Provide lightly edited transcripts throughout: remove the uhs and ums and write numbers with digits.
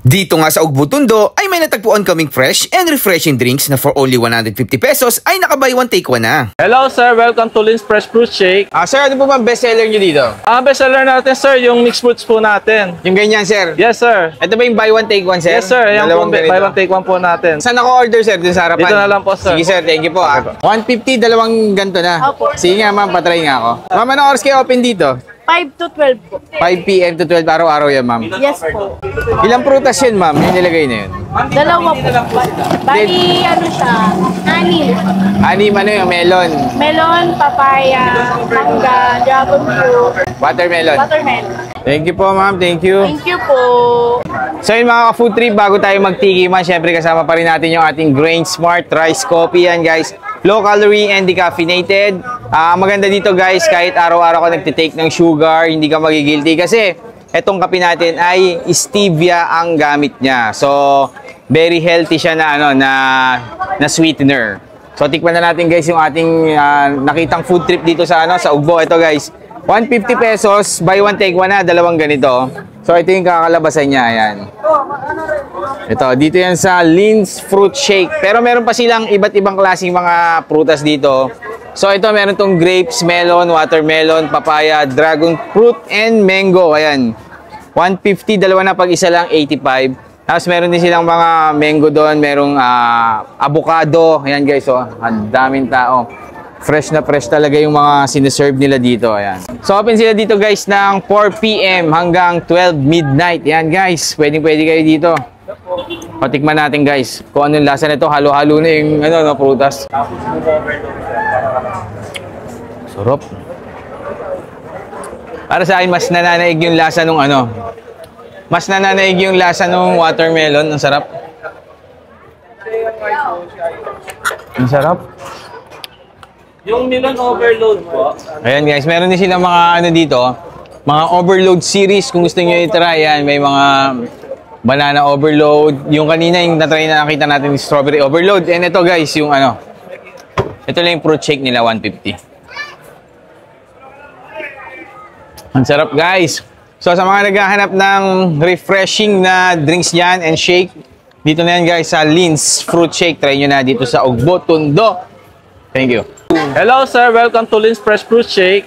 Dito nga sa Ugbo Tondo ay may natagpuan kaming fresh and refreshing drinks na for only 150 pesos ay naka-buy one take one na. Hello sir, welcome to Lin's Fresh Fruit Shake. Sir, ano po ba best seller nyo dito? Bestseller natin sir, yung mixed fruits po natin. Yung ganyan sir? Yes sir. Ito ba yung buy one take one sir? Yes sir, yan po, buy one take one po natin. Saan ako order sir? Dun sa harapan? Dito na lang po sir. Sige sir, thank you po. 150, dalawang ganito na. Sige nga ma'am, patry nga ako. Ma'am, anong oras kayo open dito? 5 to 12 po. 5 PM to 12 araw-araw yan ma'am. Yes po. Ilang prutas yun ma'am? Yung nilagay na yun? Dalawa po. Bali, ano siya? Anim. Anim ano yung melon? Melon, papaya, mangga, dragon fruit, Watermelon. watermelon. Thank you po ma'am, thank you. Thank you po. So yun mga ka-food trip, bago tayo magtikiman, syempre kasama pa rin natin yung ating Grain Smart Rice Coffee yan guys. Low calorie and decaffeinated. Maganda dito guys, kahit araw-araw ka nagtitake ng sugar, hindi ka magigilty kasi etong kape natin ay stevia ang gamit niya. So, very healthy siya na ano na sweetener. So, tikman na natin guys yung ating nakitang food trip dito sa sa Ugbo. Ito guys, 150 pesos, buy one take one na, dalawang ganito. So, ito yung kakalabasan niya, ayan. Ito, dito yan sa Lin's Fruit Shake. Pero meron pa silang iba't ibang klaseng mga prutas dito. So, ito meron tong grapes, melon, watermelon, papaya, dragon fruit, and mango. Ayan. 150, dalawa na pag isa lang, 85. Tapos meron din silang mga mango doon, merong avocado. Ayan guys, oh, ang daming tao. Fresh na fresh talaga yung mga siniserve nila dito. Ayan. So, open sila dito guys ng 4 PM hanggang 12 midnight. Ayan guys, pwede kayo dito. Patikman natin guys kung anong lasa nito. Halo-halo na yung prutas. Sarap. Para sa akin, mas nananaig yung lasa nung mas nananaig yung lasa nung watermelon. Ang sarap. Ang sarap. Yung melon overload po. Ayan guys, meron din silang mga dito, mga overload series kung gusto niyo i-try yan. May mga banana overload. Yung kanina yung na-try na nakita natin yung strawberry overload. And ito guys, yung ito lang yung fruit shake nila, 150. Ang sarap guys. So sa mga naghahanap ng refreshing na drinks yan and shake, dito na yan guys sa Lin's Fruit Shake. Try nyo na dito sa Ugbo Tondo. Thank you. Hello sir, welcome to Lin's Fresh Fruit Shake.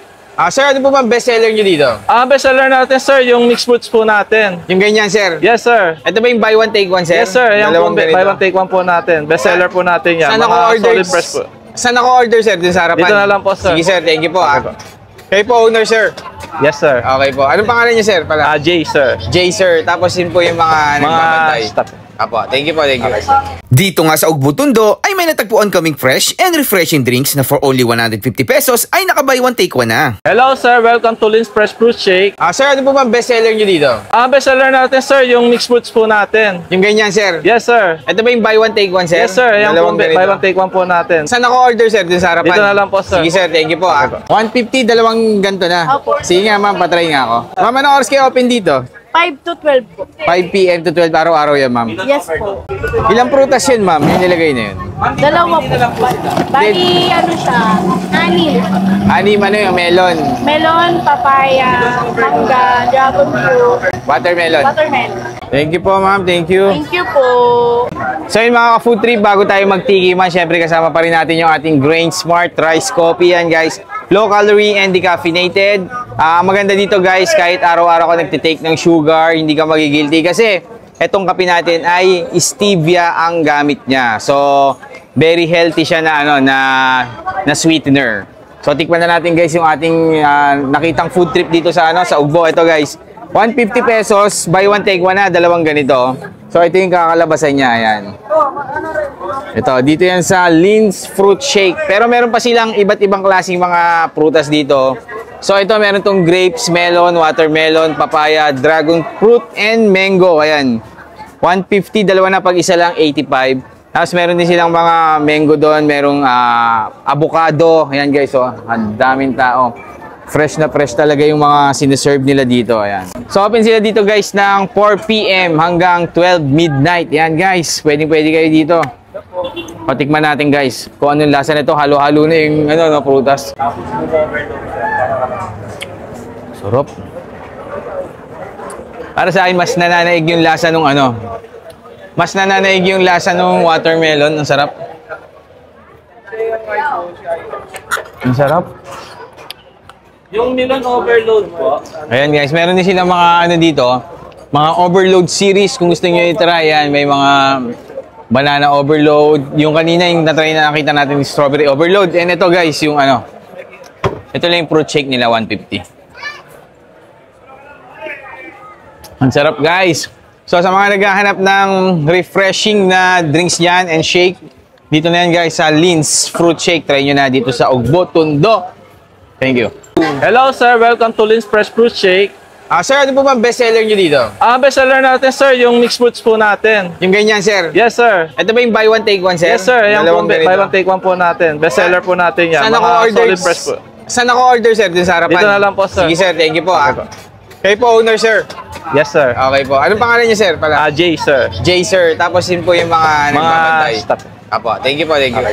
Sir, ano po ba best seller nyo dito? Bestseller natin sir, yung mixed fruits po natin. Yung ganyan sir? Yes sir. Ito ba yung buy one take one sir? Yes sir, yan po, buy one take one po natin. Bestseller po natin yan. Saan ako order? Saan ako order sir? Dun sa harapan? Dito na lang po sir. Sige sir, thank you po. Kayo po owner sir? Yes sir. Okay po. Anong pangalan niyo sir? Jay sir. Jay sir. Tapos yun po yung mga nagbabantay. Staff. Apo, thank you po, thank you. Dito nga sa Ugbo Tondo ay may natagpuan kaming fresh and refreshing drinks na for only 150 pesos ay naka-buy one take one na. Hello sir, welcome to Lin's Fresh Fruit Shake. Sir, ano po ba best seller nyo dito? Bestseller natin sir, yung mixed fruits po natin. Yung ganyan sir? Yes sir. Ito ba yung buy one take one sir? Yes sir, yan po, buy one take one po natin. Saan ako order sir? Dun sa harapan? Dito na lang po sir. Sige sir, thank you po. 150, dalawang ganito na. Sige nga ma'am, patry nga ako. Ma'am, anong oras kayo open dito? 5 to 12 po. 5 PM to 12 araw-araw yan ma'am. Yes po. Ilang prutas yun ma'am? Yung nilagay na yun? Dalawa po. Bali, ano siya? Anim. Anim yung melon? Melon, papaya, mangga, dragon fruit, Watermelon. watermelon. Thank you po ma'am, thank you. Thank you po. So yun mga ka-food trip, bago tayo magtikiman, syempre kasama pa rin natin yung ating Grain Smart Rice Coffee yan guys. Low calorie and decaffeinated. Maganda dito guys, kahit araw-araw ka nagtitake ng sugar, hindi ka magigilty kasi etong kape natin ay stevia ang gamit niya. So, very healthy siya na na sweetener. So, tikman na natin guys yung ating nakitang food trip dito sa sa Ugbo. Ito guys, 150 pesos, buy one take one na, dalawang ganito. So, ito yung kakalabasan niya, ayan. Ito, dito yan sa Lin's Fruit Shake. Pero meron pa silang iba't ibang klaseng mga prutas dito. So, ito meron tong grapes, melon, watermelon, papaya, dragon fruit, and mango. Ayan. 150, dalawa na pag isa lang, 85. Tapos meron din silang mga mango doon, merong avocado. Ayan guys, oh, ang daming tao. Fresh na fresh talaga yung mga siniserve nila dito. Ayan. So, open sila dito guys ng 4 PM hanggang 12 midnight. Ayan guys, pwede kayo dito. Patikman natin guys kung anong lasa nito. Halo-halo na yung prutas. Sarap. Para sa akin, mas nananaig yung lasa nung ano. Mas nananaig yung lasa nung watermelon. Ang sarap. Ang sarap. Yung melon overload po. Ayan guys, meron din silang mga ano dito. Mga overload series. Kung gusto nyo i-try yan, may mga banana overload. Yung kanina yung na-try na nakita natin yung strawberry overload. And ito guys, yung ano. Ito lang yung fruit shake nila, 150. Ang sarap guys. So sa mga naghahanap ng refreshing na drinks dyan and shake, dito na yan guys sa Lin's Fruit Shake. Try nyo na dito sa Ugbo, Tondo. Thank you. Hello sir, welcome to Lin's Fresh Fruit Shake. Sir, ano po ba bestseller nyo dito? Bestseller natin sir, yung mixed fruits po natin. Yung ganyan sir? Yes sir. Ito ba yung buy one take one sir? Yes sir, yung Dalawang buy ganito. one take one po natin. Bestseller po natin yan. Saan Mga ako order? solid fresh po. Saan ako order sir? Dun sa harapan? Dito na lang po sir. Sige sir, thank you po. Kayo po owner sir. Yes sir. Okay po. Anong pangalan niyo sir? Pala? Jay sir. Jay sir. Tapos yun po yung mga nagbabantay. Staff. Apo, thank you po, thank you.